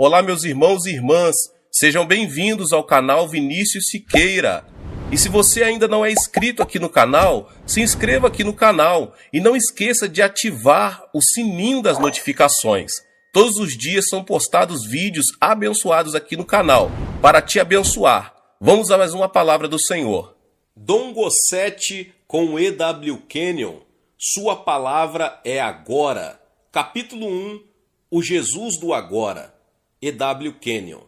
Olá, meus irmãos e irmãs, sejam bem-vindos ao canal Vinícius Siqueira. E se você ainda não é inscrito aqui no canal, se inscreva aqui no canal e não esqueça de ativar o sininho das notificações. Todos os dias são postados vídeos abençoados aqui no canal, para te abençoar. Vamos a mais uma palavra do Senhor. Dom Gossete com E.W. Kenyon, Sua Palavra é Agora. Capítulo 1, O Jesus do Agora. E.W. Kenyon.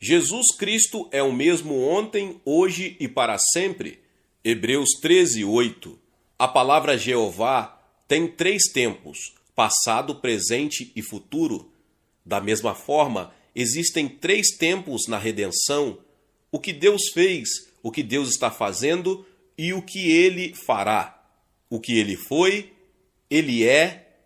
Jesus Cristo é o mesmo ontem, hoje e para sempre. Hebreus 13, 8. A palavra Jeová tem 3 tempos, passado, presente e futuro. Da mesma forma, existem 3 tempos na redenção: o que Deus fez, o que Deus está fazendo e o que Ele fará. O que Ele foi, Ele é,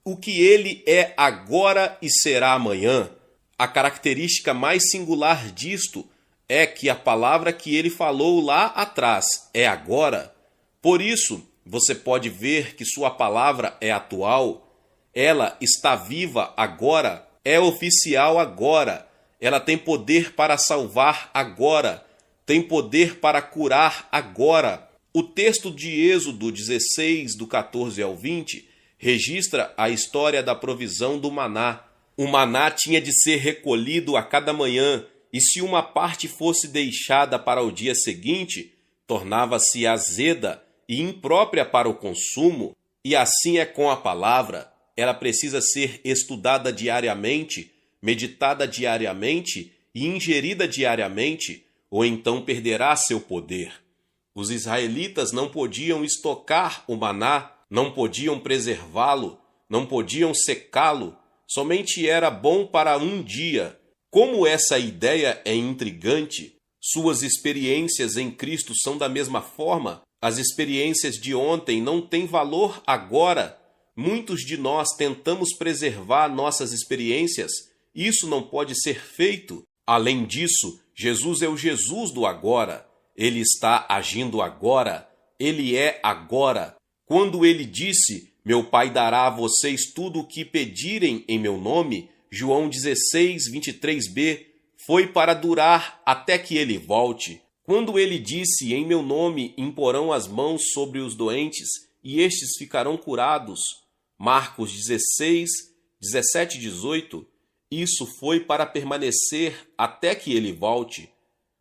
o que Ele é agora e será amanhã. A característica mais singular disto é que a palavra que Ele falou lá atrás é agora. Por isso, você pode ver que Sua palavra é atual. Ela está viva agora, é oficial agora. Ela tem poder para salvar agora, tem poder para curar agora. O texto de Êxodo 16, do 14 ao 20, registra a história da provisão do maná. O maná tinha de ser recolhido a cada manhã, e se uma parte fosse deixada para o dia seguinte, tornava-se azeda e imprópria para o consumo. E assim é com a palavra. Ela precisa ser estudada diariamente, meditada diariamente e ingerida diariamente, ou então perderá seu poder. Os israelitas não podiam estocar o maná, não podiam preservá-lo, não podiam secá-lo, somente era bom para um dia. Como essa ideia é intrigante, suas experiências em Cristo são da mesma forma. As experiências de ontem não têm valor agora. Muitos de nós tentamos preservar nossas experiências. Isso não pode ser feito. Além disso, Jesus é o Jesus do agora. Ele está agindo agora. Ele é agora. Quando ele disse: "Meu Pai dará a vocês tudo o que pedirem em meu nome", João 16, 23b, foi para durar até que ele volte. Quando ele disse: "Em meu nome imporão as mãos sobre os doentes e estes ficarão curados", Marcos 16, 17 e 18, isso foi para permanecer até que ele volte.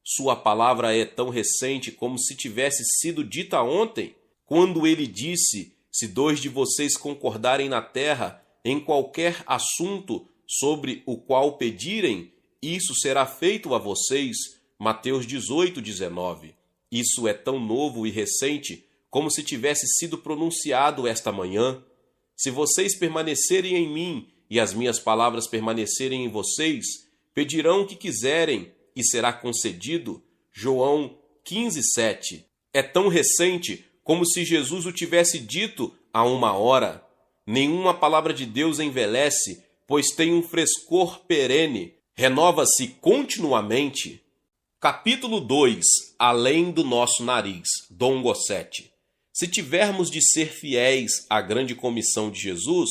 Sua palavra é tão recente como se tivesse sido dita ontem. Quando ele disse: "Se 2 de vocês concordarem na terra em qualquer assunto sobre o qual pedirem, isso será feito a vocês", Mateus 18, 19. Isso é tão novo e recente como se tivesse sido pronunciado esta manhã. Se vocês permanecerem em mim e as minhas palavras permanecerem em vocês, pedirão o que quiserem e será concedido. João 15, 7. É tão recente como se Jesus o tivesse dito há 1 hora. Nenhuma palavra de Deus envelhece, pois tem um frescor perene, renova-se continuamente. Capítulo 2. Além do nosso nariz. Dom Gossete. Se tivermos de ser fiéis à grande comissão de Jesus,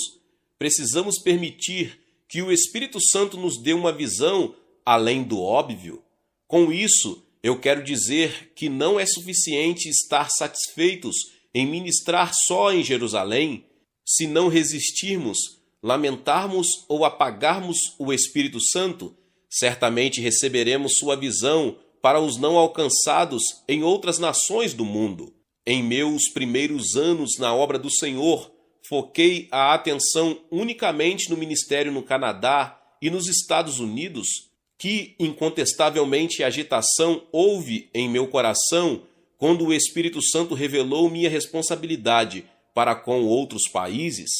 precisamos permitir que o Espírito Santo nos dê uma visão além do óbvio. Com isso, eu quero dizer que não é suficiente estar satisfeitos em ministrar só em Jerusalém. Se não resistirmos, lamentarmos ou apagarmos o Espírito Santo, certamente receberemos sua visão para os não alcançados em outras nações do mundo. Em meus primeiros anos na obra do Senhor, foquei a atenção unicamente no ministério no Canadá e nos Estados Unidos. Que incontestavelmente agitação houve em meu coração quando o Espírito Santo revelou minha responsabilidade para com outros países.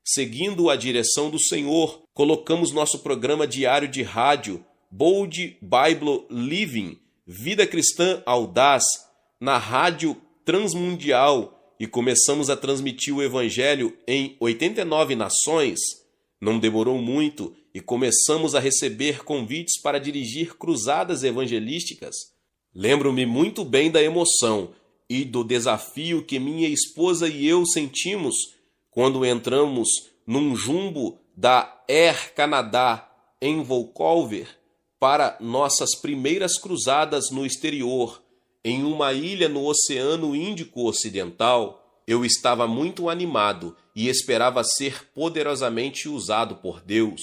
Seguindo a direção do Senhor, colocamos nosso programa diário de rádio, Bold Bible Living, Vida Cristã Audaz, na Rádio Transmundial e começamos a transmitir o Evangelho em 89 nações. Não demorou muito e começamos a receber convites para dirigir cruzadas evangelísticas. Lembro-me muito bem da emoção e do desafio que minha esposa e eu sentimos quando entramos num jumbo da Air Canada em Vancouver para nossas primeiras cruzadas no exterior, em uma ilha no Oceano Índico Ocidental, eu estava muito animado e esperava ser poderosamente usado por Deus.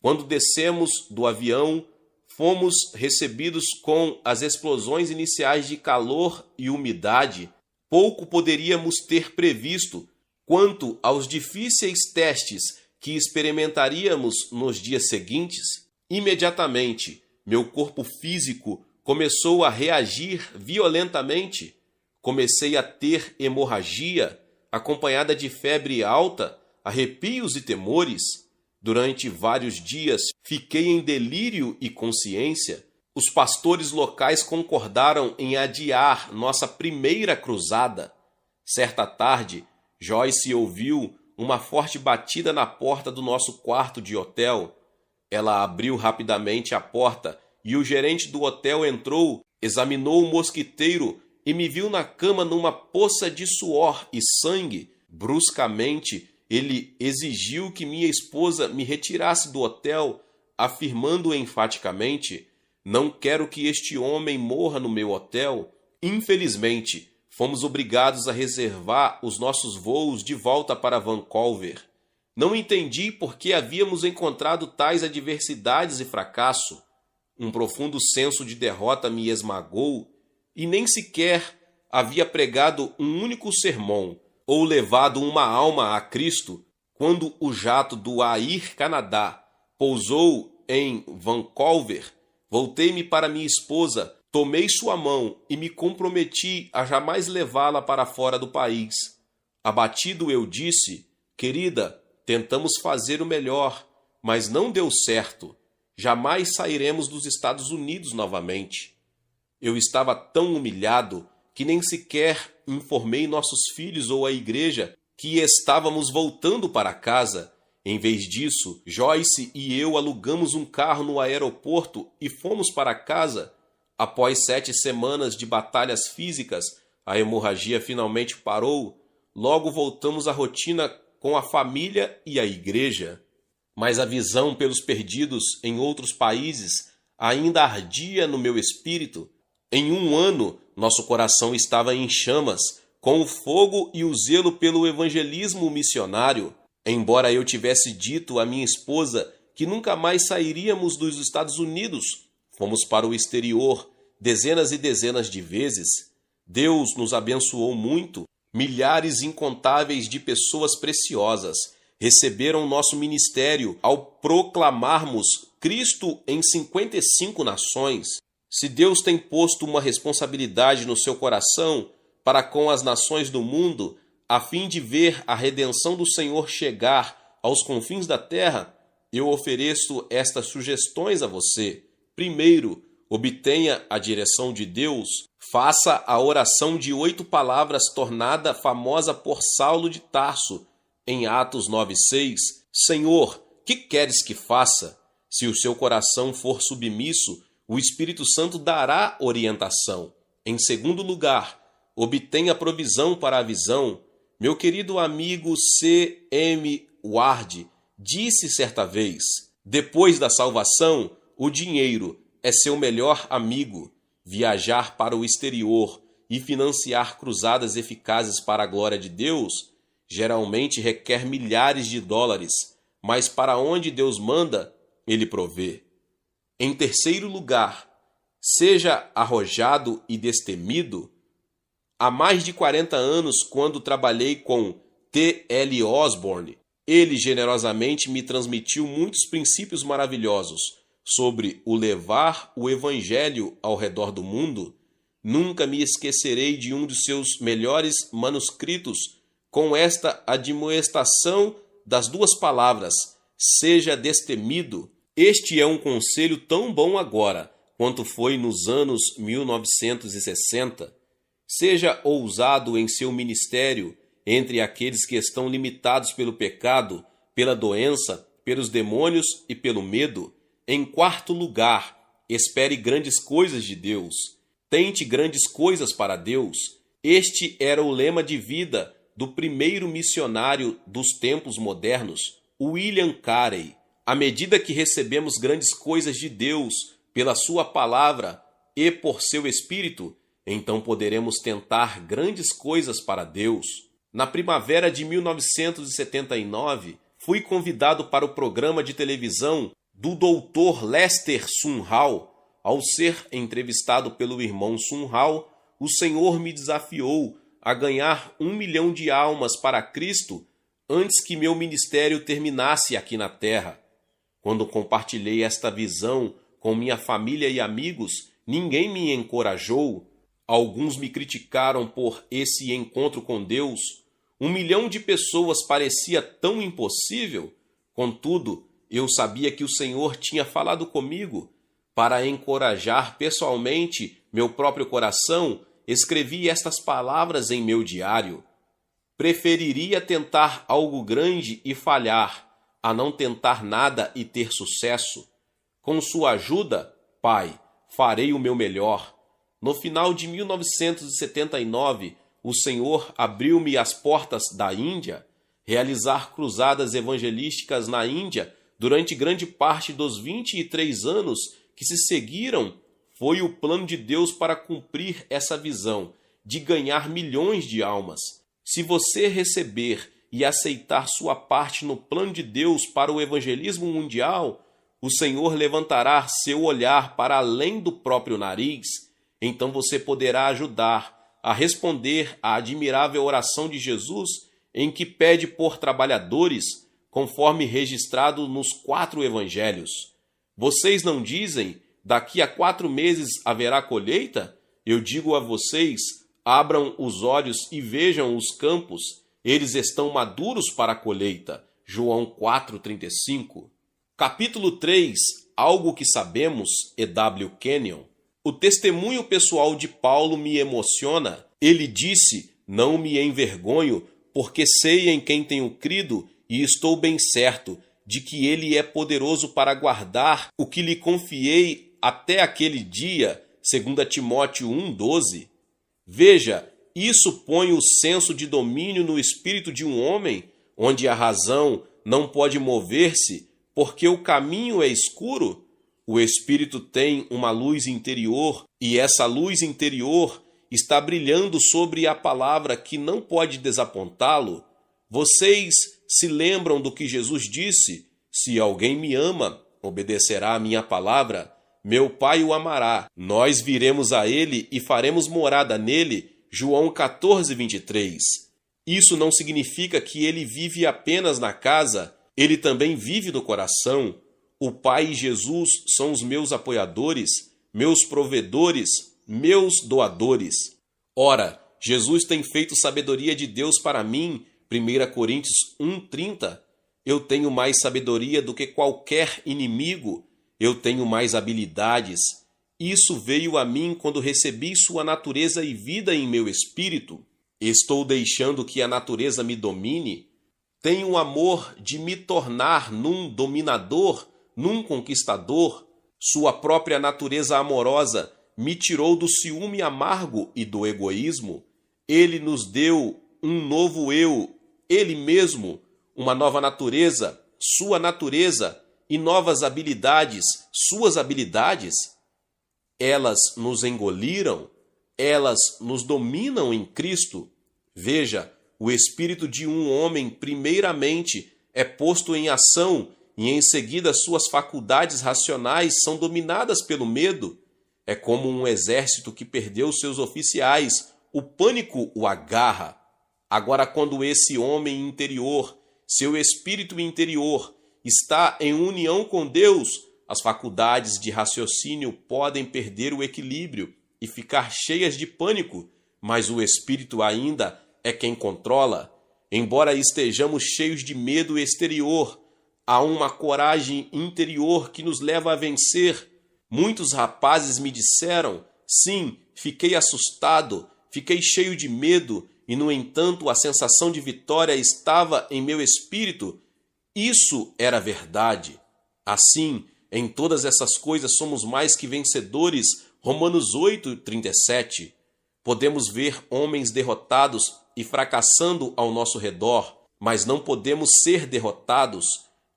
Quando descemos do avião, fomos recebidos com as explosões iniciais de calor e umidade. Pouco poderíamos ter previsto quanto aos difíceis testes que experimentaríamos nos dias seguintes. Imediatamente, meu corpo físico começou a reagir violentamente. Comecei a ter hemorragia, acompanhada de febre alta, arrepios e temores. Durante vários dias, fiquei em delírio e consciência. Os pastores locais concordaram em adiar nossa primeira cruzada. Certa tarde, Joyce ouviu uma forte batida na porta do nosso quarto de hotel. Ela abriu rapidamente a porta e o gerente do hotel entrou, examinou o mosquiteiro e me viu na cama numa poça de suor e sangue. Bruscamente, ele exigiu que minha esposa me retirasse do hotel, afirmando enfaticamente: "Não quero que este homem morra no meu hotel." Infelizmente, fomos obrigados a reservar os nossos voos de volta para Vancouver. Não entendi por que havíamos encontrado tais adversidades e fracasso. Um profundo senso de derrota me esmagou e nem sequer havia pregado um único sermão ou levado uma alma a Cristo quando o jato do Air Canada pousou em Vancouver. Voltei-me para minha esposa, tomei sua mão e me comprometi a jamais levá-la para fora do país. Abatido, eu disse: "Querida, tentamos fazer o melhor, mas não deu certo. Jamais sairemos dos Estados Unidos novamente." Eu estava tão humilhado que nem sequer informei nossos filhos ou a igreja que estávamos voltando para casa. Em vez disso, Joyce e eu alugamos um carro no aeroporto e fomos para casa. Após 7 semanas de batalhas físicas, a hemorragia finalmente parou. Logo voltamos à rotina com a família e a igreja. Mas a visão pelos perdidos em outros países ainda ardia no meu espírito. Em 1 ano, nosso coração estava em chamas, com o fogo e o zelo pelo evangelismo missionário. Embora eu tivesse dito à minha esposa que nunca mais sairíamos dos Estados Unidos, fomos para o exterior dezenas e dezenas de vezes. Deus nos abençoou muito. Milhares incontáveis de pessoas preciosas receberam nosso ministério ao proclamarmos Cristo em 55 nações. Se Deus tem posto uma responsabilidade no seu coração para com as nações do mundo, a fim de ver a redenção do Senhor chegar aos confins da terra, eu ofereço estas sugestões a você. Primeiro, obtenha a direção de Deus. Faça a oração de 8 palavras tornada famosa por Saulo de Tarso em Atos 9:6. Senhor, que queres que faça? Se o seu coração for submisso, o Espírito Santo dará orientação. Em segundo lugar, obtenha provisão para a visão. Meu querido amigo C.M. Ward disse certa vez: depois da salvação, o dinheiro é seu melhor amigo. Viajar para o exterior e financiar cruzadas eficazes para a glória de Deus geralmente requer milhares de dólares, mas para onde Deus manda, Ele provê. Em terceiro lugar, seja arrojado e destemido. Há mais de 40 anos, quando trabalhei com T.L. Osborne, ele generosamente me transmitiu muitos princípios maravilhosos sobre o levar o evangelho ao redor do mundo. Nunca me esquecerei de um dos seus melhores manuscritos com esta admoestação das 2 palavras: seja destemido. Este é um conselho tão bom agora quanto foi nos anos 1960. Seja ousado em seu ministério entre aqueles que estão limitados pelo pecado, pela doença, pelos demônios e pelo medo. Em quarto lugar, espere grandes coisas de Deus. Tente grandes coisas para Deus. Este era o lema de vida do primeiro missionário dos tempos modernos, William Carey. À medida que recebemos grandes coisas de Deus pela sua palavra e por seu Espírito, então poderemos tentar grandes coisas para Deus. Na primavera de 1979, fui convidado para o programa de televisão do Dr. Lester Sumrall. Ao ser entrevistado pelo irmão Sumrall, o Senhor me desafiou a ganhar 1 milhão de almas para Cristo antes que meu ministério terminasse aqui na terra. Quando compartilhei esta visão com minha família e amigos, ninguém me encorajou. Alguns me criticaram por esse encontro com Deus. 1 milhão de pessoas parecia tão impossível. Contudo, eu sabia que o Senhor tinha falado comigo. Para encorajar pessoalmente meu próprio coração, escrevi estas palavras em meu diário. Preferiria tentar algo grande e falhar, a não tentar nada e ter sucesso. Com sua ajuda, Pai, farei o meu melhor. No final de 1979, o Senhor abriu-me as portas da Índia. Realizar cruzadas evangelísticas na Índia durante grande parte dos 23 anos que se seguiram foi o plano de Deus para cumprir essa visão de ganhar milhões de almas. Se você receber e aceitar sua parte no plano de Deus para o evangelismo mundial, o Senhor levantará seu olhar para além do próprio nariz. Então você poderá ajudar a responder à admirável oração de Jesus, em que pede por trabalhadores, conforme registrado nos 4 evangelhos. Vocês não dizem, daqui a 4 meses haverá colheita? Eu digo a vocês, abram os olhos e vejam os campos, eles estão maduros para a colheita. João 4,35. Capítulo 3, Algo que Sabemos, E.W. Kenyon. O testemunho pessoal de Paulo me emociona. Ele disse, não me envergonho, porque sei em quem tenho crido e estou bem certo de que ele é poderoso para guardar o que lhe confiei até aquele dia, 2 Timóteo 1,12. Veja, isso põe o senso de domínio no espírito de um homem, onde a razão não pode mover-se, porque o caminho é escuro. O espírito tem uma luz interior, e essa luz interior está brilhando sobre a palavra que não pode desapontá-lo. Vocês se lembram do que Jesus disse? Se alguém me ama, obedecerá a minha palavra. Meu Pai o amará. Nós viremos a ele e faremos morada nele. João 14:23. Isso não significa que ele vive apenas na casa, ele também vive no coração. O Pai e Jesus são os meus apoiadores, meus provedores, meus doadores. Ora, Jesus tem feito sabedoria de Deus para mim, 1 Coríntios 1:30. Eu tenho mais sabedoria do que qualquer inimigo, eu tenho mais habilidades. Isso veio a mim quando recebi sua natureza e vida em meu espírito. Estou deixando que a natureza me domine. Tenho o amor de me tornar num dominador, num conquistador. Sua própria natureza amorosa me tirou do ciúme amargo e do egoísmo. Ele nos deu um novo eu, ele mesmo, uma nova natureza, sua natureza e novas habilidades, suas habilidades. Elas nos engoliram, elas nos dominam em Cristo. Veja, o espírito de um homem, primeiramente, é posto em ação e em seguida suas faculdades racionais são dominadas pelo medo. É como um exército que perdeu seus oficiais, o pânico o agarra. Agora, quando esse homem interior, seu espírito interior, está em união com Deus, as faculdades de raciocínio podem perder o equilíbrio e ficar cheias de pânico, mas o espírito ainda é quem controla. Embora estejamos cheios de medo exterior, há uma coragem interior que nos leva a vencer. Muitos rapazes me disseram, sim, fiquei assustado, fiquei cheio de medo, e no entanto a sensação de vitória estava em meu espírito. Isso era verdade. Assim, em todas essas coisas somos mais que vencedores. Romanos 8:37. Podemos ver homens derrotados e fracassando ao nosso redor, mas não podemos ser derrotados.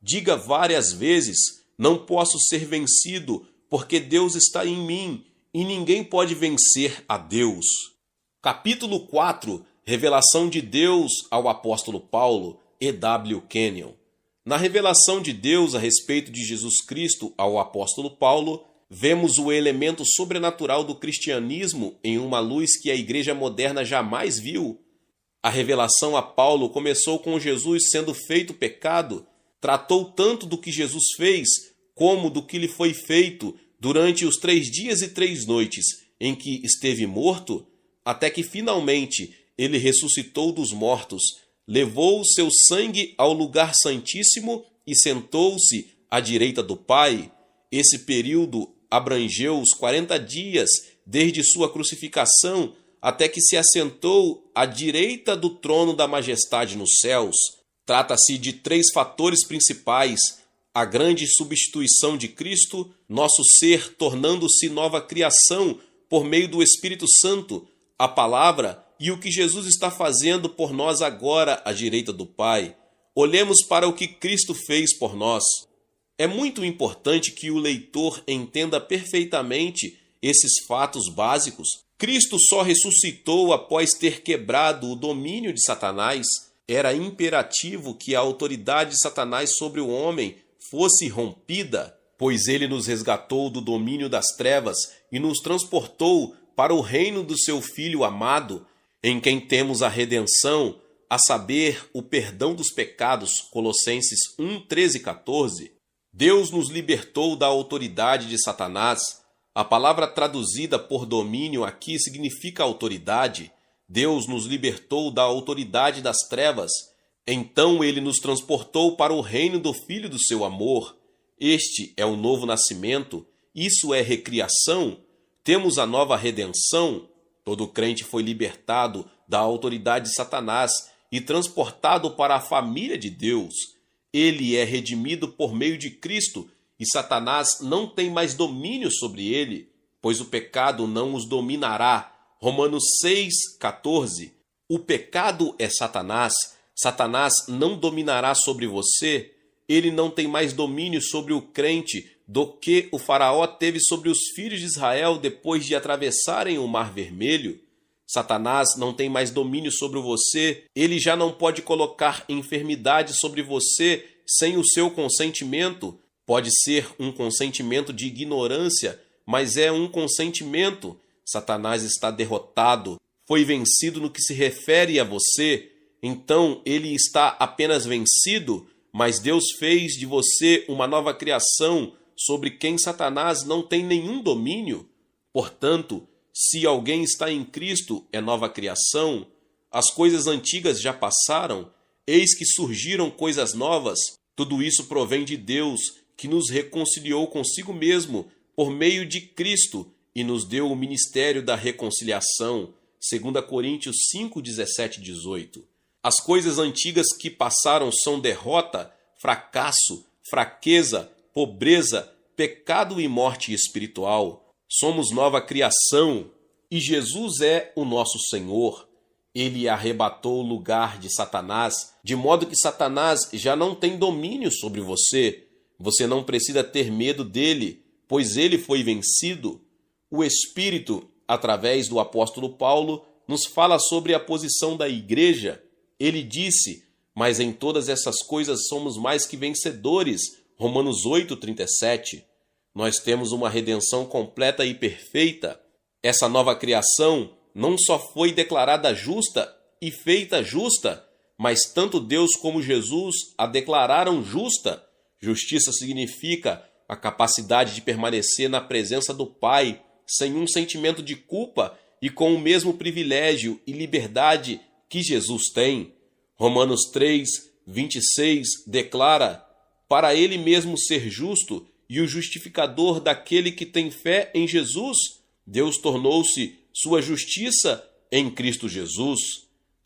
Diga várias vezes: não posso ser vencido, porque Deus está em mim e ninguém pode vencer a Deus. Capítulo 4. Revelação de Deus ao apóstolo Paulo, E.W. Kenyon. Na revelação de Deus a respeito de Jesus Cristo ao apóstolo Paulo, vemos o elemento sobrenatural do cristianismo em uma luz que a igreja moderna jamais viu. A revelação a Paulo começou com Jesus sendo feito pecado, tratou tanto do que Jesus fez como do que lhe foi feito durante os 3 dias e 3 noites em que esteve morto, até que finalmente ele ressuscitou dos mortos, levou seu sangue ao lugar santíssimo e sentou-se à direita do Pai. Esse período abrangeu os 40 dias desde sua crucificação até que se assentou à direita do trono da majestade nos céus. Trata-se de 3 fatores principais: a grande substituição de Cristo, nosso ser tornando-se nova criação por meio do Espírito Santo, a palavra e o que Jesus está fazendo por nós agora à direita do Pai. Olhemos para o que Cristo fez por nós. É muito importante que o leitor entenda perfeitamente esses fatos básicos. Cristo só ressuscitou após ter quebrado o domínio de Satanás. Era imperativo que a autoridade de Satanás sobre o homem fosse rompida, pois ele nos resgatou do domínio das trevas e nos transportou para o reino do seu Filho amado, em quem temos a redenção, a saber, o perdão dos pecados. Colossenses 1, 13 e 14. Deus nos libertou da autoridade de Satanás. A palavra traduzida por domínio aqui significa autoridade. Deus nos libertou da autoridade das trevas. Então ele nos transportou para o reino do Filho do seu amor. Este é o novo nascimento. Isso é recriação. Temos a nova redenção. Todo crente foi libertado da autoridade de Satanás e transportado para a família de Deus. Ele é redimido por meio de Cristo e Satanás não tem mais domínio sobre ele, pois o pecado não os dominará. Romanos 6, 14. O pecado é Satanás. Satanás não dominará sobre você. Ele não tem mais domínio sobre o crente do que o faraó teve sobre os filhos de Israel depois de atravessarem o Mar Vermelho. Satanás não tem mais domínio sobre você. Ele já não pode colocar enfermidade sobre você sem o seu consentimento. Pode ser um consentimento de ignorância, mas é um consentimento. Satanás está derrotado, foi vencido no que se refere a você. Então ele está apenas vencido, mas Deus fez de você uma nova criação sobre quem Satanás não tem nenhum domínio. Portanto, se alguém está em Cristo, é nova criação. As coisas antigas já passaram, eis que surgiram coisas novas. Tudo isso provém de Deus, que nos reconciliou consigo mesmo por meio de Cristo e nos deu o ministério da reconciliação. 2 Coríntios 5, 17 e 18. As coisas antigas que passaram são derrota, fracasso, fraqueza, pobreza, pecado e morte espiritual. Somos nova criação e Jesus é o nosso Senhor. Ele arrebatou o lugar de Satanás, de modo que Satanás já não tem domínio sobre você. Você não precisa ter medo dele, pois ele foi vencido. O Espírito, através do apóstolo Paulo, nos fala sobre a posição da igreja. Ele disse: mas em todas essas coisas somos mais que vencedores. Romanos 8, 37. Nós temos uma redenção completa e perfeita. Essa nova criação não só foi declarada justa e feita justa, mas tanto Deus como Jesus a declararam justa. Justiça significa a capacidade de permanecer na presença do Pai, sem um sentimento de culpa e com o mesmo privilégio e liberdade que Jesus tem. Romanos 3, 26 declara: para ele mesmo ser justo e o justificador daquele que tem fé em Jesus, Deus tornou-se sua justiça em Cristo Jesus.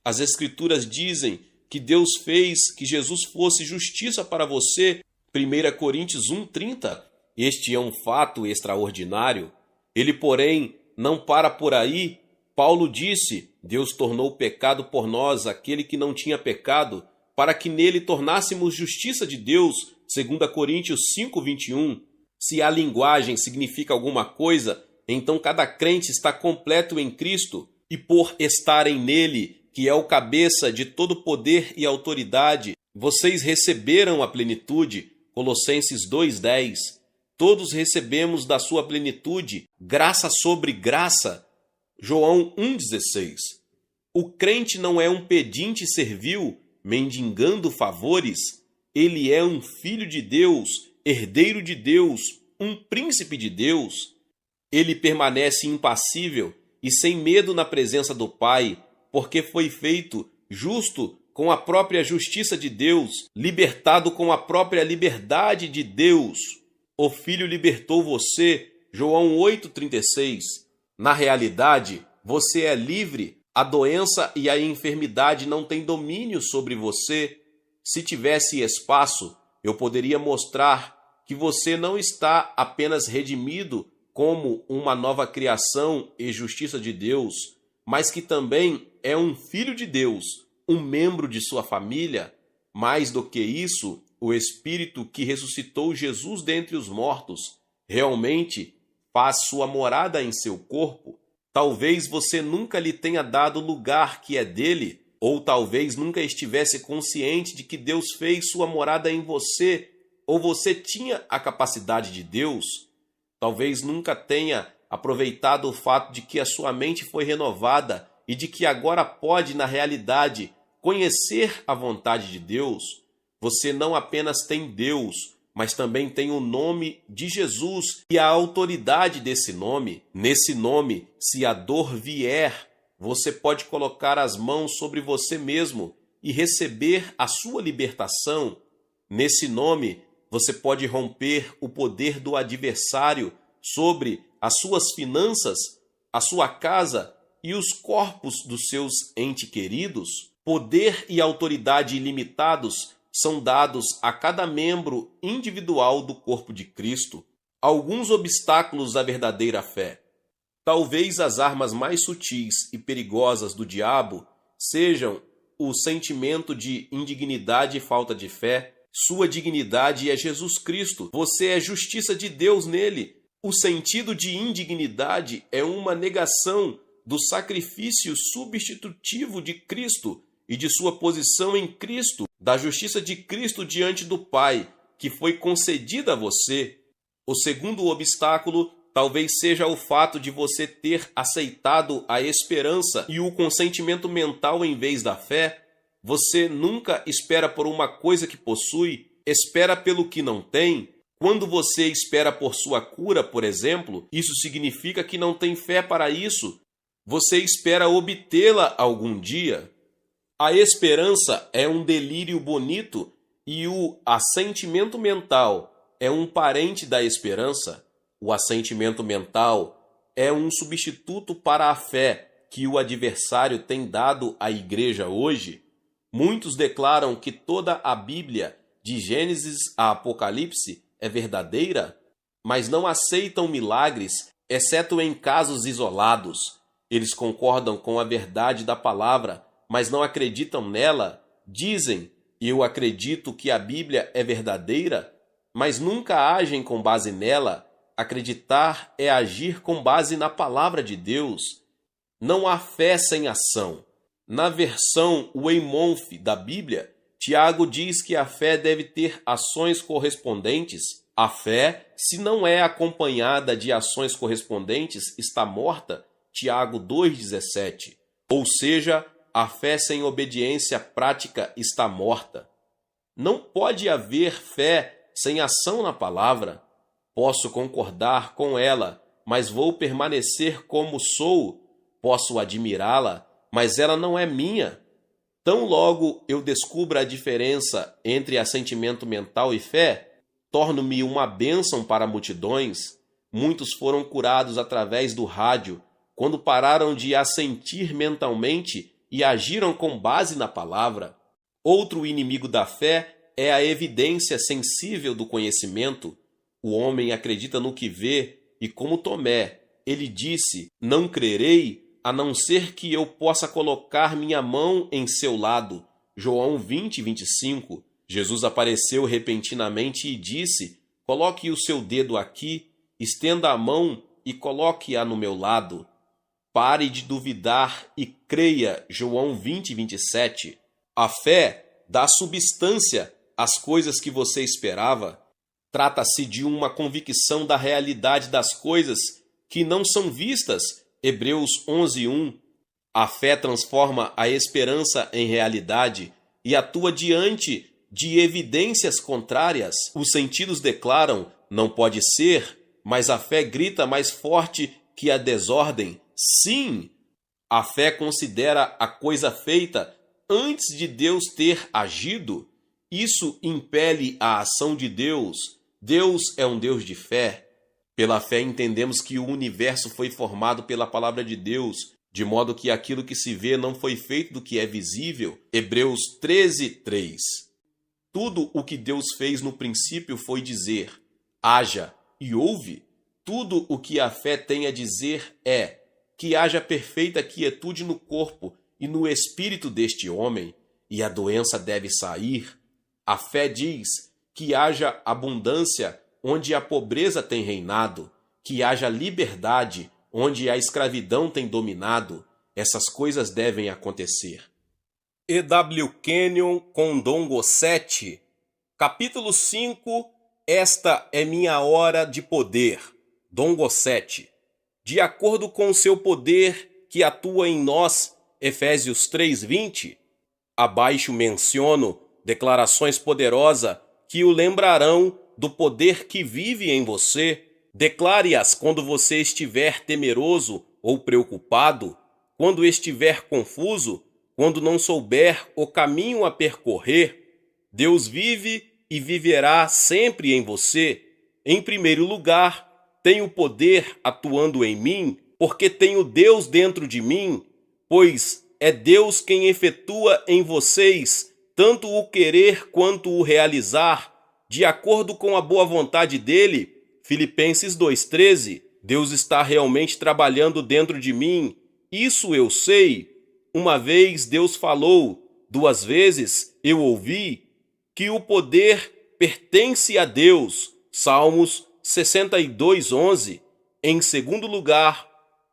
As Escrituras dizem que Deus fez que Jesus fosse justiça para você. 1 Coríntios 1, 30. Este é um fato extraordinário. Ele, porém, não para por aí. Paulo disse: Deus tornou pecado por nós aquele que não tinha pecado, para que nele tornássemos justiça de Deus, 2 Coríntios 5:21. Se a linguagem significa alguma coisa, então cada crente está completo em Cristo, e por estarem nele, que é o cabeça de todo poder e autoridade, vocês receberam a plenitude, Colossenses 2:10. Todos recebemos da sua plenitude, graça sobre graça, João 1:16. O crente não é um pedinte servil, mendigando favores. Ele é um filho de Deus, herdeiro de Deus, um príncipe de Deus. Ele permanece impassível e sem medo na presença do Pai, porque foi feito justo com a própria justiça de Deus, libertado com a própria liberdade de Deus. O Filho libertou você, João 8:36. Na realidade, você é livre. A doença e a enfermidade não têm domínio sobre você. Se tivesse espaço, eu poderia mostrar que você não está apenas redimido como uma nova criação e justiça de Deus, mas que também é um filho de Deus, um membro de sua família. Mais do que isso, o Espírito que ressuscitou Jesus dentre os mortos realmente faz sua morada em seu corpo. Talvez você nunca lhe tenha dado o lugar que é dele, ou talvez nunca estivesse consciente de que Deus fez sua morada em você, ou você tinha a capacidade de Deus. Talvez nunca tenha aproveitado o fato de que a sua mente foi renovada e de que agora pode, na realidade, conhecer a vontade de Deus. Você não apenas tem Deus, mas também tem o nome de Jesus e a autoridade desse nome. Nesse nome, se a dor vier, você pode colocar as mãos sobre você mesmo e receber a sua libertação. Nesse nome, você pode romper o poder do adversário sobre as suas finanças, a sua casa e os corpos dos seus entes queridos. Poder e autoridade ilimitados são dados a cada membro individual do corpo de Cristo. Alguns obstáculos à verdadeira fé. Talvez as armas mais sutis e perigosas do diabo sejam o sentimento de indignidade e falta de fé. Sua dignidade é Jesus Cristo. Você é justiça de Deus nele. O sentido de indignidade é uma negação do sacrifício substitutivo de Cristo e de sua posição em Cristo, da justiça de Cristo diante do Pai, que foi concedida a você. O segundo obstáculo talvez seja o fato de você ter aceitado a esperança e o consentimento mental em vez da fé. Você nunca espera por uma coisa que possui, espera pelo que não tem. Quando você espera por sua cura, por exemplo, isso significa que não tem fé para isso. Você espera obtê-la algum dia. A esperança é um delírio bonito e o assentimento mental é um parente da esperança. O assentimento mental é um substituto para a fé que o adversário tem dado à igreja hoje. Muitos declaram que toda a Bíblia, de Gênesis a Apocalipse, é verdadeira, mas não aceitam milagres, exceto em casos isolados. Eles concordam com a verdade da palavra, mas não acreditam nela. Dizem, eu acredito que a Bíblia é verdadeira, mas nunca agem com base nela. Acreditar é agir com base na palavra de Deus. Não há fé sem ação. Na versão Weymouth da Bíblia, Tiago diz que a fé deve ter ações correspondentes. A fé, se não é acompanhada de ações correspondentes, está morta. Tiago 2,17. Ou seja, a fé sem obediência prática está morta. Não pode haver fé sem ação na palavra. Posso concordar com ela, mas vou permanecer como sou. Posso admirá-la, mas ela não é minha. Tão logo eu descubra a diferença entre assentimento mental e fé, torno-me uma bênção para multidões. Muitos foram curados através do rádio, quando pararam de assentir mentalmente e agiram com base na palavra. Outro inimigo da fé é a evidência sensível do conhecimento. O homem acredita no que vê e, como Tomé, ele disse, não crerei a não ser que eu possa colocar minha mão em seu lado. João 20, 25. Jesus apareceu repentinamente e disse: coloque o seu dedo aqui, estenda a mão e coloque-a no meu lado. Pare de duvidar e creia. João 20, 27. A fé dá substância às coisas que você esperava. Trata-se de uma convicção da realidade das coisas que não são vistas. Hebreus 11, 1. A fé transforma a esperança em realidade e atua diante de evidências contrárias. Os sentidos declaram: não pode ser, mas a fé grita mais forte que a desordem: sim! A fé considera a coisa feita antes de Deus ter agido. Isso impele a ação de Deus. Deus é um Deus de fé. Pela fé entendemos que o universo foi formado pela palavra de Deus, de modo que aquilo que se vê não foi feito do que é visível. Hebreus 13, 3. Tudo o que Deus fez no princípio foi dizer: haja, e houve. Tudo o que a fé tem a dizer é que haja perfeita quietude no corpo e no espírito deste homem, e a doença deve sair. A fé diz que haja abundância onde a pobreza tem reinado, que haja liberdade onde a escravidão tem dominado. Essas coisas devem acontecer. E.W. Kenyon com Dong 7, capítulo 5. Esta é minha hora de poder. Dong 7. De acordo com o seu poder que atua em nós, Efésios 3:20. Abaixo menciono declarações poderosas que o lembrarão do poder que vive em você. Declare-as quando você estiver temeroso ou preocupado, quando estiver confuso, quando não souber o caminho a percorrer. Deus vive e viverá sempre em você. Em primeiro lugar, tenho poder atuando em mim, porque tenho Deus dentro de mim, pois é Deus quem efetua em vocês tanto o querer quanto o realizar, de acordo com a boa vontade dele. Filipenses 2,13. Deus está realmente trabalhando dentro de mim. Isso eu sei. Uma vez Deus falou, 2 vezes eu ouvi, que o poder pertence a Deus. Salmos 62:11. Em segundo lugar,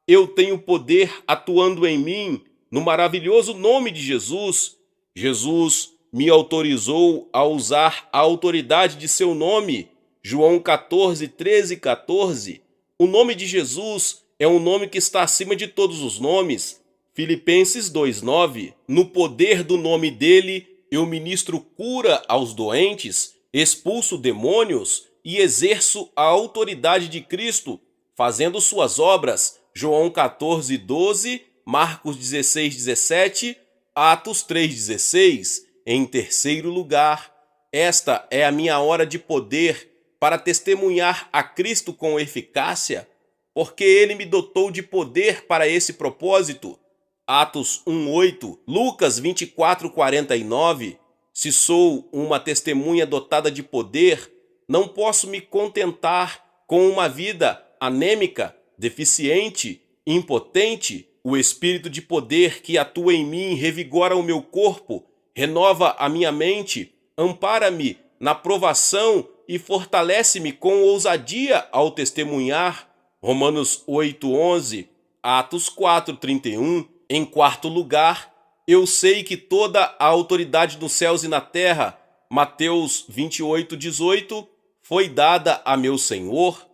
eu tenho poder atuando em mim no maravilhoso nome de Jesus. Jesus me autorizou a usar a autoridade de seu nome. João 14, 13 e 14. O nome de Jesus é um nome que está acima de todos os nomes. Filipenses 2,9. No poder do nome dele, eu ministro cura aos doentes, expulso demônios e exerço a autoridade de Cristo, fazendo suas obras. João 14, 12, Marcos 16, 17, Atos 3,16. Em terceiro lugar, esta é a minha hora de poder para testemunhar a Cristo com eficácia, porque ele me dotou de poder para esse propósito. Atos 1:8, Lucas 24:49. Se sou uma testemunha dotada de poder, não posso me contentar com uma vida anêmica, deficiente, impotente. O espírito de poder que atua em mim revigora o meu corpo, renova a minha mente, ampara-me na provação e fortalece-me com ousadia ao testemunhar. Romanos 8:11, Atos 4:31. Em quarto lugar, eu sei que toda a autoridade nos céus e na terra, Mateus 28:18, foi dada a meu Senhor.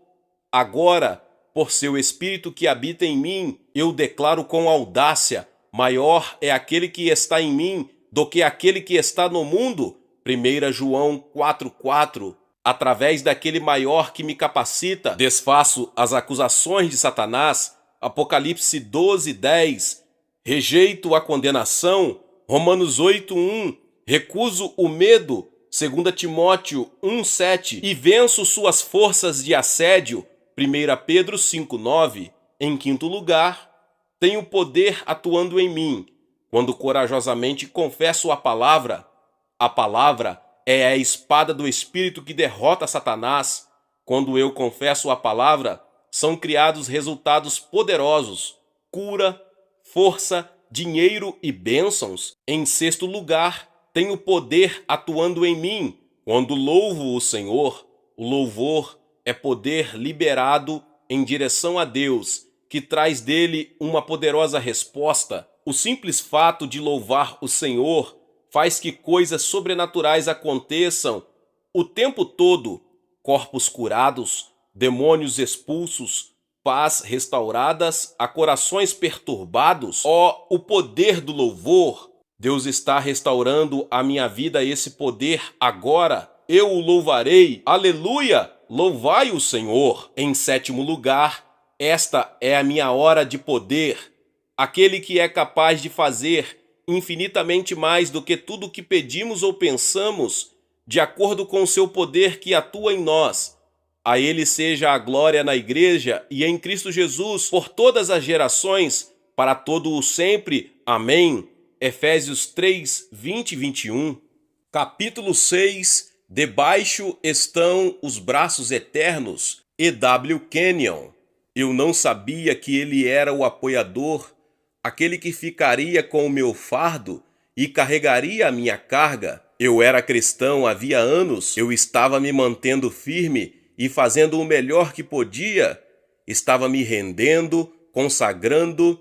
Agora, por seu Espírito que habita em mim, eu declaro com audácia: maior é aquele que está em mim do que aquele que está no mundo. 1 João 4:4. Através daquele maior que me capacita, desfaço as acusações de Satanás. Apocalipse 12:10. Rejeito a condenação. Romanos 8:1. Recuso o medo. 2 Timóteo 1:7. E venço suas forças de assédio. 1 Pedro 5:9. Em quinto lugar, tenho poder atuando em mim quando corajosamente confesso a palavra. A palavra é a espada do Espírito que derrota Satanás. Quando eu confesso a palavra, são criados resultados poderosos: cura, força, dinheiro e bênçãos. Em sexto lugar, tenho poder atuando em mim. Quando louvo o Senhor, o louvor é poder liberado em direção a Deus, que traz dele uma poderosa resposta. O simples fato de louvar o Senhor faz que coisas sobrenaturais aconteçam o tempo todo. Corpos curados, demônios expulsos, paz restauradas a corações perturbados. Ó, o poder do louvor! Deus está restaurando a minha vida, esse poder agora. Eu o louvarei. Aleluia! Louvai o Senhor. Em sétimo lugar, esta é a minha hora de poder. Aquele que é capaz de fazer infinitamente mais do que tudo o que pedimos ou pensamos, de acordo com o seu poder que atua em nós. A ele seja a glória na igreja e em Cristo Jesus por todas as gerações, para todo o sempre. Amém. Efésios 3, 20 e 21. Capítulo 6. Debaixo estão os braços eternos. E.W. Kenyon. Eu não sabia que ele era o apoiador, aquele que ficaria com o meu fardo e carregaria a minha carga. Eu era cristão havia anos, eu estava me mantendo firme e fazendo o melhor que podia. Estava me rendendo, consagrando,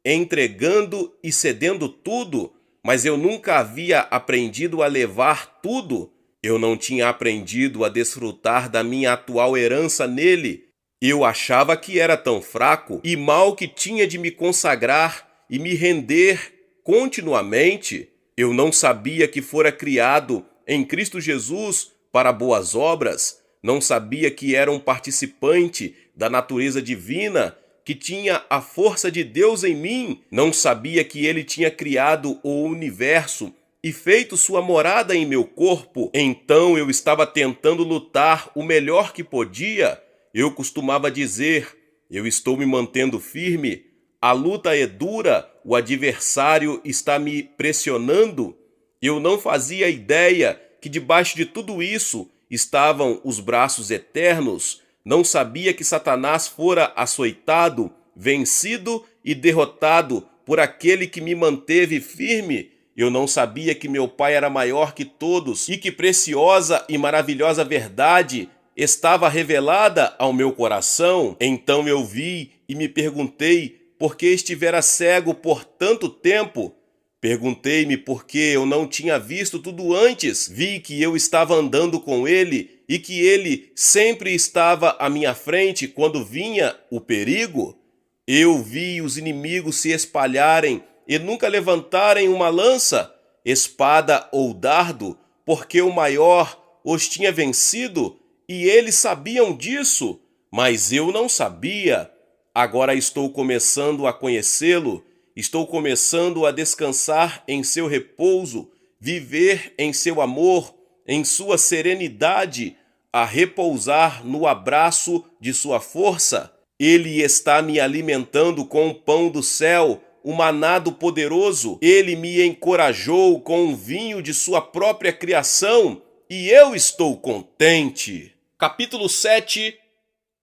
entregando e cedendo tudo, mas eu nunca havia aprendido a levar tudo. Eu não tinha aprendido a desfrutar da minha atual herança nele. Eu achava que era tão fraco e mal que tinha de me consagrar e me render continuamente. Eu não sabia que fora criado em Cristo Jesus para boas obras. Não sabia que era um participante da natureza divina, que tinha a força de Deus em mim. Não sabia que ele tinha criado o universo e feito sua morada em meu corpo. Então eu estava tentando lutar o melhor que podia. Eu costumava dizer, eu estou me mantendo firme, a luta é dura, o adversário está me pressionando. Eu não fazia ideia que debaixo de tudo isso estavam os braços eternos. Não sabia que Satanás fora açoitado, vencido e derrotado por aquele que me manteve firme. Eu não sabia que meu Pai era maior que todos e que preciosa e maravilhosa verdade estava revelada ao meu coração. Então eu vi e me perguntei por que estivera cego por tanto tempo. Perguntei-me por que eu não tinha visto tudo antes. Vi que eu estava andando com ele e que ele sempre estava à minha frente quando vinha o perigo. Eu vi os inimigos se espalharem e nunca levantarem uma lança, espada ou dardo, porque o maior os tinha vencido e eles sabiam disso, mas eu não sabia. Agora estou começando a conhecê-lo, estou começando a descansar em seu repouso, viver em seu amor, em sua serenidade, a repousar no abraço de sua força. Ele está me alimentando com o pão do céu, o manado poderoso. Ele me encorajou com o vinho de sua própria criação e eu estou contente. Capítulo 7.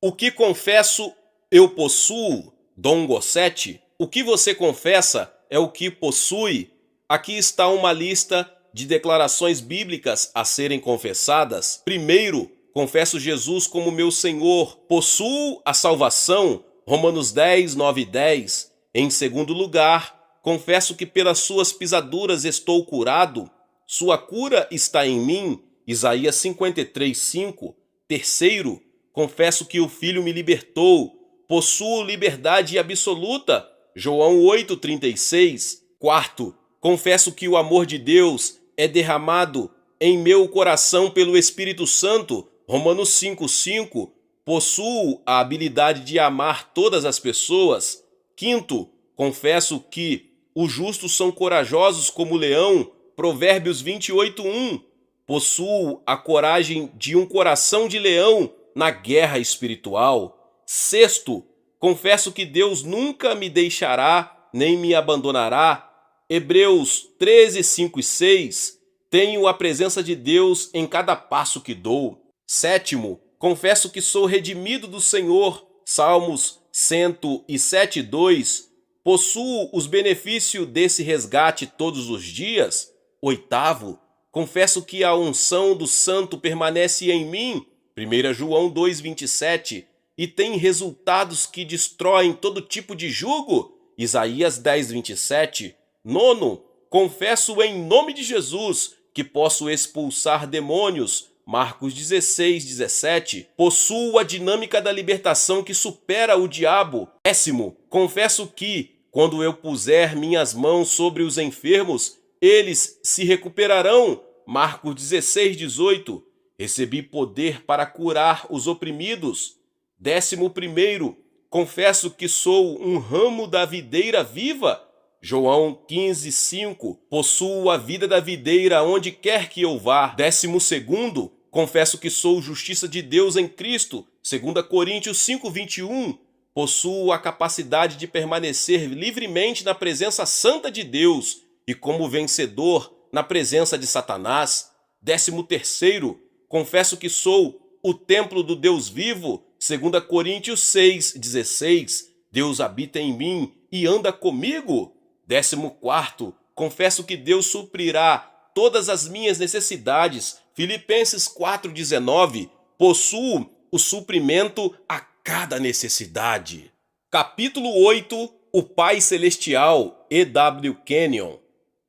O que confesso eu possuo. Dom Gosset. O que você confessa é o que possui. Aqui está uma lista de declarações bíblicas a serem confessadas. Primeiro, confesso Jesus como meu Senhor. Possuo a salvação. Romanos 10, 9 e 10. Em segundo lugar, confesso que pelas suas pisaduras estou curado. Sua cura está em mim. Isaías 53, 5. Terceiro, confesso que o Filho me libertou. Possuo liberdade absoluta. João 8, 36. Quarto, confesso que o amor de Deus é derramado em meu coração pelo Espírito Santo. Romanos 5, 5. Possuo a habilidade de amar todas as pessoas. Quinto, confesso que os justos são corajosos como o leão. Provérbios 28, 1. Possuo a coragem de um coração de leão na guerra espiritual. Sexto, confesso que Deus nunca me deixará nem me abandonará. Hebreus 13, 5 e 6. Tenho a presença de Deus em cada passo que dou. Sétimo, confesso que sou redimido do Senhor. Salmos 107, 2. Possuo os benefícios desse resgate todos os dias. Oitavo, confesso que a unção do Santo permanece em mim, 1 João 2,27, e tem resultados que destroem todo tipo de jugo, Isaías 10,27. Nono, confesso em nome de Jesus que posso expulsar demônios, Marcos 16,17. Possuo a dinâmica da libertação que supera o diabo. Décimo, confesso que, quando eu puser minhas mãos sobre os enfermos, eles se recuperarão, Marcos 16,18. Recebi poder para curar os oprimidos. 11º, confesso que sou um ramo da videira viva, João 15,5. Possuo a vida da videira onde quer que eu vá. 12º, confesso que sou justiça de Deus em Cristo, 2 Coríntios 5,21. Possuo a capacidade de permanecer livremente na presença santa de Deus e como vencedor na presença de Satanás. 13º, confesso que sou o templo do Deus vivo, 2 Coríntios 6,16. Deus habita em mim e anda comigo. 14º, confesso que Deus suprirá todas as minhas necessidades, Filipenses 4,19. Possuo o suprimento a cada necessidade. Capítulo 8, o Pai Celestial, E.W. Kenyon.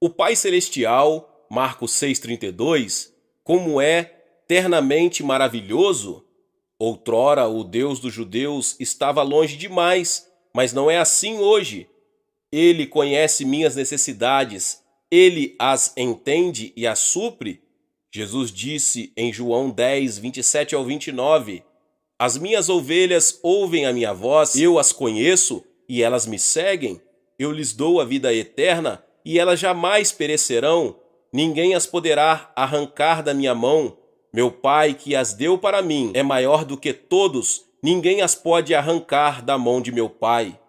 O Pai Celestial, Marcos 6,32, como é eternamente maravilhoso. Outrora o Deus dos judeus estava longe demais, mas não é assim hoje. Ele conhece minhas necessidades, ele as entende e as supre. Jesus disse em João 10, 27 ao 29, as minhas ovelhas ouvem a minha voz, eu as conheço e elas me seguem. Eu lhes dou a vida eterna e elas jamais perecerão. Ninguém as poderá arrancar da minha mão. Meu Pai que as deu para mim é maior do que todos. Ninguém as pode arrancar da mão de meu Pai.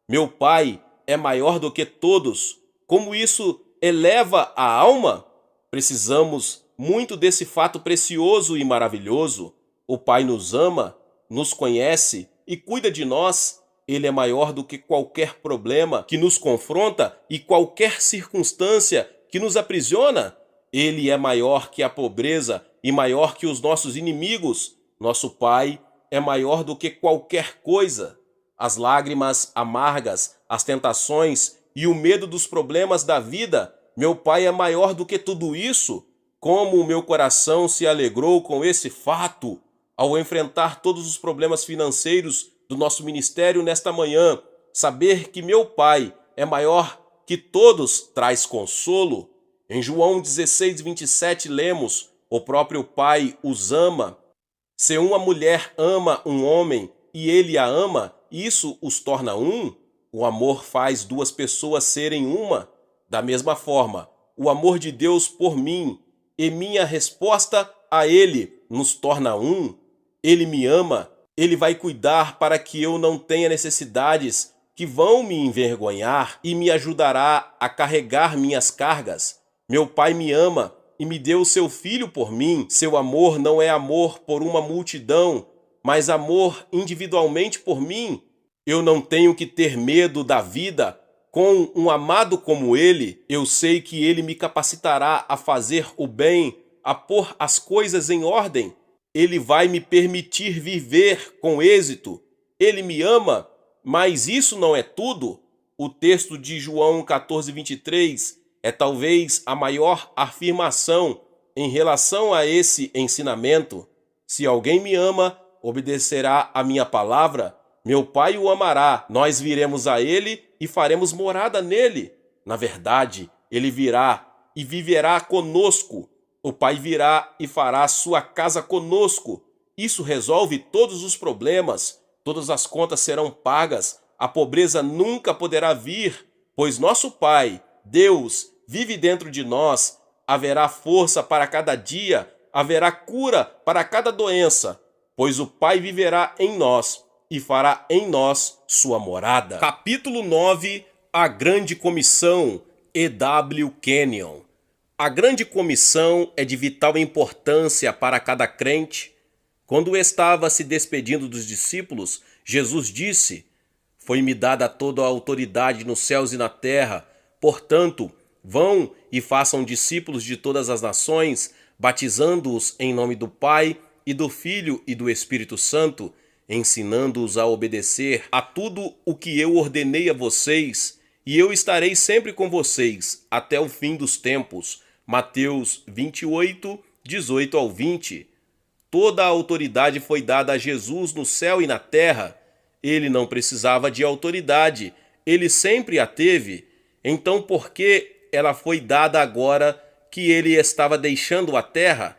Meu Pai é maior do que todos. Como isso eleva a alma? Precisamos muito desse fato precioso e maravilhoso. O Pai nos ama, nos conhece e cuida de nós. Ele é maior do que qualquer problema que nos confronta e qualquer circunstância que nos aprisiona. Ele é maior que a pobreza e maior que os nossos inimigos. Nosso Pai é maior do que qualquer coisa. As lágrimas amargas, as tentações e o medo dos problemas da vida, meu Pai é maior do que tudo isso. Como o meu coração se alegrou com esse fato ao enfrentar todos os problemas financeiros do nosso ministério nesta manhã. Saber que meu Pai é maior que todos traz consolo. Em João 16, 27 lemos, o próprio Pai os ama. Se uma mulher ama um homem e ele a ama, isso os torna um. O amor faz duas pessoas serem uma. Da mesma forma, o amor de Deus por mim e minha resposta a ele nos torna um. Ele me ama, ele vai cuidar para que eu não tenha necessidades que vão me envergonhar e me ajudará a carregar minhas cargas. Meu Pai me ama e me deu seu Filho por mim. Seu amor não é amor por uma multidão, mas amor individualmente por mim. Eu não tenho que ter medo da vida. Com um amado como ele, eu sei que ele me capacitará a fazer o bem, a pôr as coisas em ordem. Ele vai me permitir viver com êxito. Ele me ama, mas isso não é tudo. O texto de João 14, 23 é talvez a maior afirmação em relação a esse ensinamento. Se alguém me ama, obedecerá a minha palavra. Meu Pai o amará, nós viremos a ele e faremos morada nele. Na verdade, ele virá e viverá conosco. O Pai virá e fará sua casa conosco. Isso resolve todos os problemas. Todas as contas serão pagas. A pobreza nunca poderá vir, pois nosso Pai, Deus, vive dentro de nós. Haverá força para cada dia, haverá cura para cada doença, pois o Pai viverá em nós e fará em nós sua morada. Capítulo 9, a Grande Comissão, E.W. Kenyon. A Grande Comissão é de vital importância para cada crente. Quando estava se despedindo dos discípulos, Jesus disse: Foi-me dada toda a autoridade nos céus e na terra, portanto, Vão e façam discípulos de todas as nações, batizando-os em nome do Pai e do Filho e do Espírito Santo, ensinando-os a obedecer a tudo o que eu ordenei a vocês, e eu estarei sempre com vocês até o fim dos tempos. Mateus 28, 18 ao 20. Toda a autoridade foi dada a Jesus no céu e na terra. Ele não precisava de autoridade, ele sempre a teve. Então por que ela foi dada agora que ele estava deixando a terra?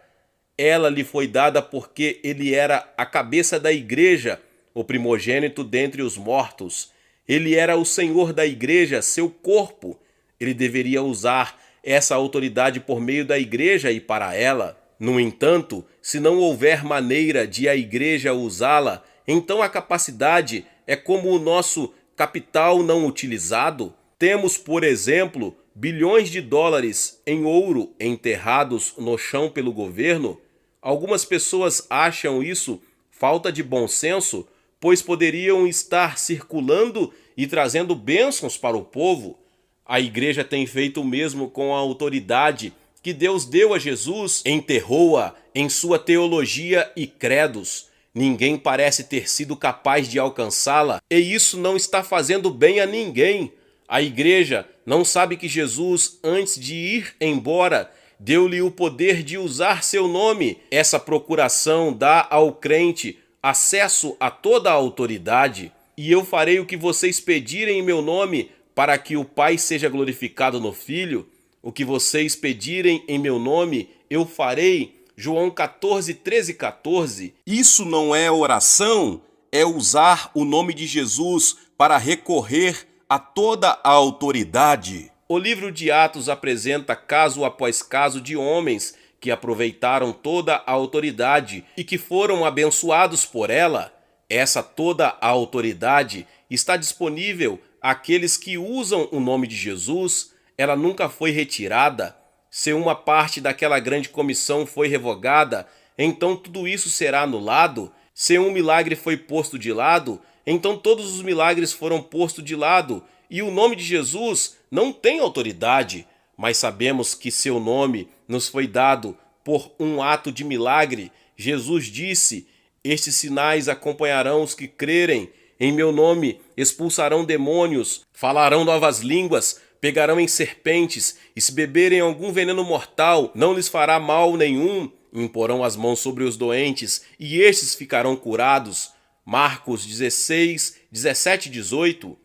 Ela lhe foi dada porque ele era a cabeça da igreja, o primogênito dentre os mortos. Ele era o Senhor da igreja, seu corpo. Ele deveria usar essa autoridade por meio da igreja e para ela. No entanto, se não houver maneira de a igreja usá-la, então a capacidade é como o nosso capital não utilizado. Temos, por exemplo, bilhões de dólares em ouro enterrados no chão pelo governo. Algumas pessoas acham isso falta de bom senso, pois poderiam estar circulando e trazendo bênçãos para o povo. A igreja tem feito o mesmo com a autoridade que Deus deu a Jesus, enterrou-a em sua teologia e credos. Ninguém parece ter sido capaz de alcançá-la, e isso não está fazendo bem a ninguém. A igreja não sabe que Jesus, antes de ir embora, deu-lhe o poder de usar seu nome. Essa procuração dá ao crente acesso a toda a autoridade. E eu farei o que vocês pedirem em meu nome, para que o Pai seja glorificado no Filho. O que vocês pedirem em meu nome, eu farei. João 14, 13, 14. Isso não é oração, é usar o nome de Jesus para recorrer a toda a autoridade. O livro de Atos apresenta caso após caso de homens que aproveitaram toda a autoridade e que foram abençoados por ela. Essa toda a autoridade está disponível àqueles que usam o nome de Jesus. Ela nunca foi retirada. Se uma parte daquela grande comissão foi revogada, então tudo isso será anulado. Se um milagre foi posto de lado, então todos os milagres foram postos de lado. E o nome de Jesus não tem autoridade, mas sabemos que seu nome nos foi dado por um ato de milagre. Jesus disse: estes sinais acompanharão os que crerem. Em meu nome expulsarão demônios, falarão novas línguas, pegarão em serpentes, e se beberem algum veneno mortal, não lhes fará mal nenhum. Imporão as mãos sobre os doentes, e estes ficarão curados. Marcos 16, 17 e 18.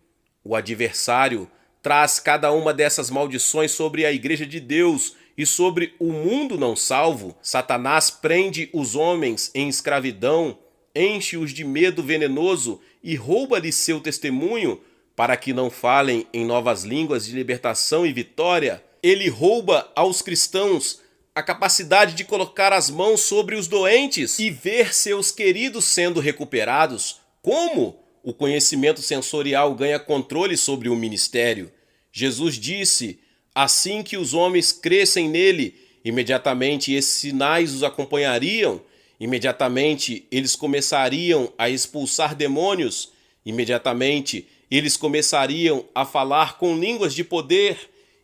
O adversário traz cada uma dessas maldições sobre a igreja de Deus e sobre o mundo não salvo. Satanás prende os homens em escravidão, enche-os de medo venenoso e rouba-lhes seu testemunho, para que não falem em novas línguas de libertação e vitória. Ele rouba aos cristãos a capacidade de colocar as mãos sobre os doentes e ver seus queridos sendo recuperados. Como? O conhecimento sensorial ganha controle sobre o ministério. Jesus disse: assim que os homens crescem nele, imediatamente esses sinais os acompanhariam. Imediatamente eles começariam a expulsar demônios. Imediatamente eles começariam a falar com línguas de poder.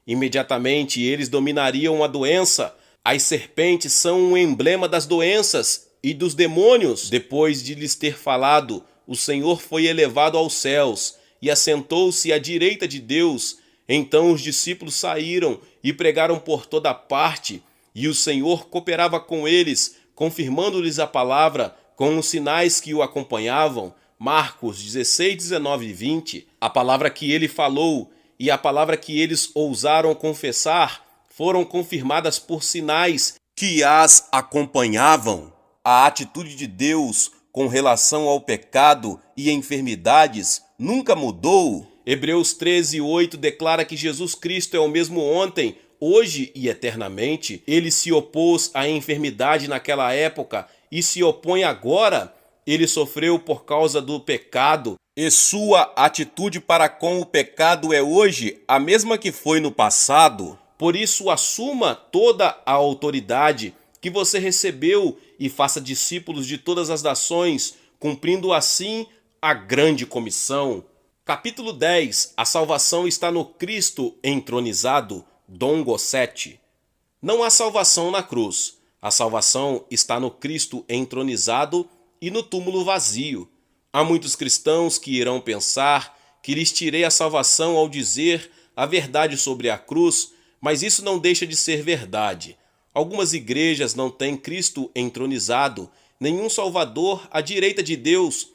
Imediatamente eles dominariam a doença. As serpentes são um emblema das doenças e dos demônios. Depois de lhes ter falado, o Senhor foi elevado aos céus e assentou-se à direita de Deus. Então os discípulos saíram e pregaram por toda parte, e o Senhor cooperava com eles, confirmando-lhes a palavra com os sinais que o acompanhavam. Marcos 16, 19 e 20. A palavra que ele falou e a palavra que eles ousaram confessar foram confirmadas por sinais que as acompanhavam. A atitude de Deus com relação ao pecado e enfermidades nunca mudou. Hebreus 13, 8 declara que Jesus Cristo é o mesmo ontem, hoje e eternamente. Ele se opôs à enfermidade naquela época e se opõe agora. Ele sofreu por causa do pecado. E sua atitude para com o pecado é hoje a mesma que foi no passado. Por isso, assuma toda a autoridade que você recebeu e faça discípulos de todas as nações, cumprindo assim a grande comissão. Capítulo 10. A salvação está no Cristo entronizado. Don Gossett. Não há salvação na cruz. A salvação está no Cristo entronizado e no túmulo vazio. Há muitos cristãos que irão pensar que lhes tirei a salvação ao dizer a verdade sobre a cruz, mas isso não deixa de ser verdade. Algumas igrejas não têm Cristo entronizado, nenhum Salvador à direita de Deus.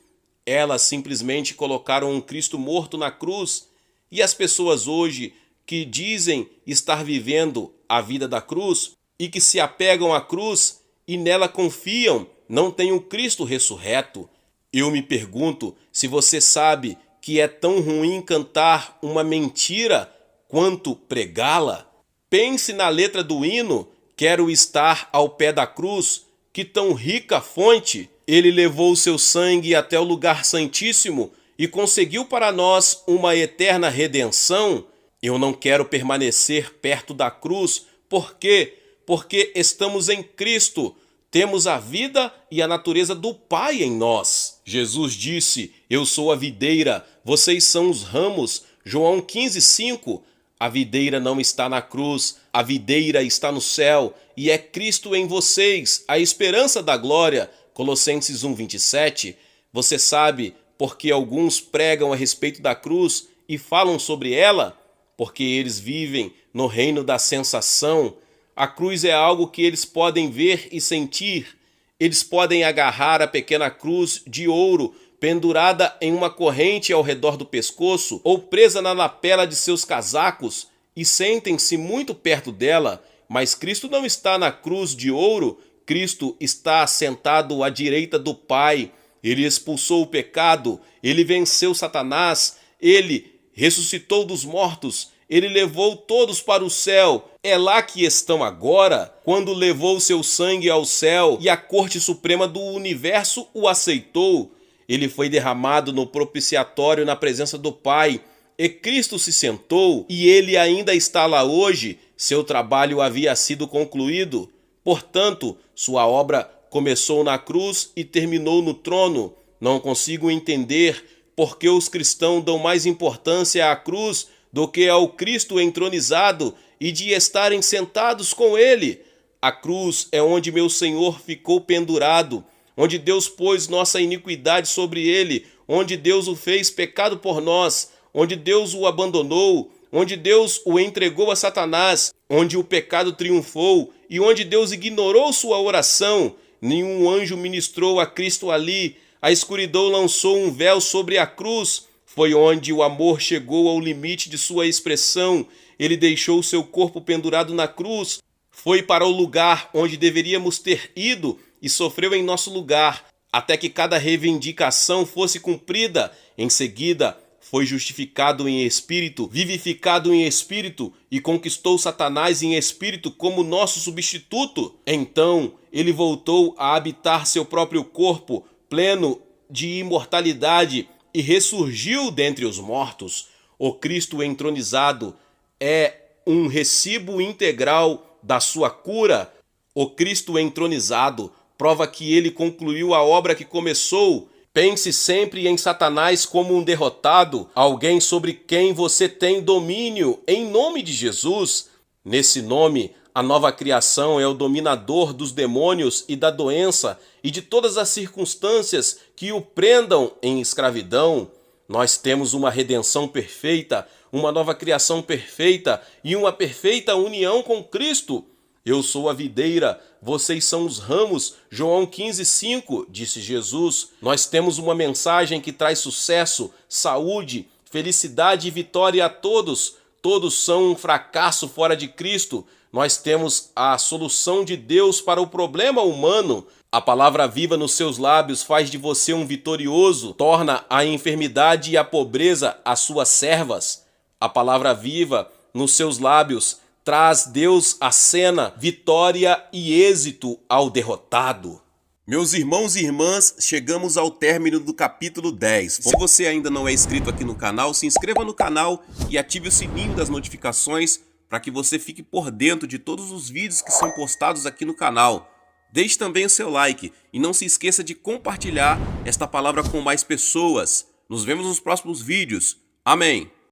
Elas simplesmente colocaram um Cristo morto na cruz. E as pessoas hoje que dizem estar vivendo a vida da cruz e que se apegam à cruz e nela confiam, não têm o Cristo ressurreto. Eu me pergunto se você sabe que é tão ruim cantar uma mentira quanto pregá-la. Pense na letra do hino, quero estar ao pé da cruz, que tão rica fonte. Ele levou seu sangue até o lugar santíssimo e conseguiu para nós uma eterna redenção. Eu não quero permanecer perto da cruz. Por quê? Porque estamos em Cristo. Temos a vida e a natureza do Pai em nós. Jesus disse, eu sou a videira, vocês são os ramos. João 15:5. A videira não está na cruz, a videira está no céu, e é Cristo em vocês, a esperança da glória. Colossenses 1:27. Você sabe por que alguns pregam a respeito da cruz e falam sobre ela? Porque eles vivem no reino da sensação. A cruz é algo que eles podem ver e sentir. Eles podem agarrar a pequena cruz de ouro pendurada em uma corrente ao redor do pescoço ou presa na lapela de seus casacos e sentem-se muito perto dela, mas Cristo não está na cruz de ouro. Cristo está sentado à direita do Pai. Ele expulsou o pecado, ele venceu Satanás, ele ressuscitou dos mortos, ele levou todos para o céu. É lá que estão agora, quando levou seu sangue ao céu e a Corte Suprema do Universo o aceitou. Ele foi derramado no propiciatório na presença do Pai, e Cristo se sentou, e ele ainda está lá hoje. Seu trabalho havia sido concluído. Portanto, sua obra começou na cruz e terminou no trono. Não consigo entender por que os cristãos dão mais importância à cruz do que ao Cristo entronizado e de estarem sentados com ele. A cruz é onde meu Senhor ficou pendurado, onde Deus pôs nossa iniquidade sobre ele, onde Deus o fez pecado por nós, onde Deus o abandonou, onde Deus o entregou a Satanás, onde o pecado triunfou e onde Deus ignorou sua oração. Nenhum anjo ministrou a Cristo ali. A escuridão lançou um véu sobre a cruz. Foi onde o amor chegou ao limite de sua expressão. Ele deixou seu corpo pendurado na cruz. Foi para o lugar onde deveríamos ter ido e sofreu em nosso lugar, até que cada reivindicação fosse cumprida. Em seguida, foi justificado em espírito, vivificado em espírito e conquistou Satanás em espírito como nosso substituto. Então, ele voltou a habitar seu próprio corpo, pleno de imortalidade, e ressurgiu dentre os mortos. O Cristo entronizado é um recibo integral da sua cura. O Cristo entronizado prova que ele concluiu a obra que começou. Pense sempre em Satanás como um derrotado, alguém sobre quem você tem domínio, em nome de Jesus. Nesse nome, a nova criação é o dominador dos demônios e da doença e de todas as circunstâncias que o prendam em escravidão. Nós temos uma redenção perfeita, uma nova criação perfeita e uma perfeita união com Cristo. Eu sou a videira, vocês são os ramos. João 15:5, disse Jesus. Nós temos uma mensagem que traz sucesso, saúde, felicidade e vitória a todos. Todos são um fracasso fora de Cristo. Nós temos a solução de Deus para o problema humano. A palavra viva nos seus lábios faz de você um vitorioso, torna a enfermidade e a pobreza as suas servas. A palavra viva nos seus lábios traz Deus à cena, vitória e êxito ao derrotado. Meus irmãos e irmãs, chegamos ao término do capítulo 10. Se você ainda não é inscrito aqui no canal, se inscreva no canal e ative o sininho das notificações para que você fique por dentro de todos os vídeos que são postados aqui no canal. Deixe também o seu like e não se esqueça de compartilhar esta palavra com mais pessoas. Nos vemos nos próximos vídeos. Amém.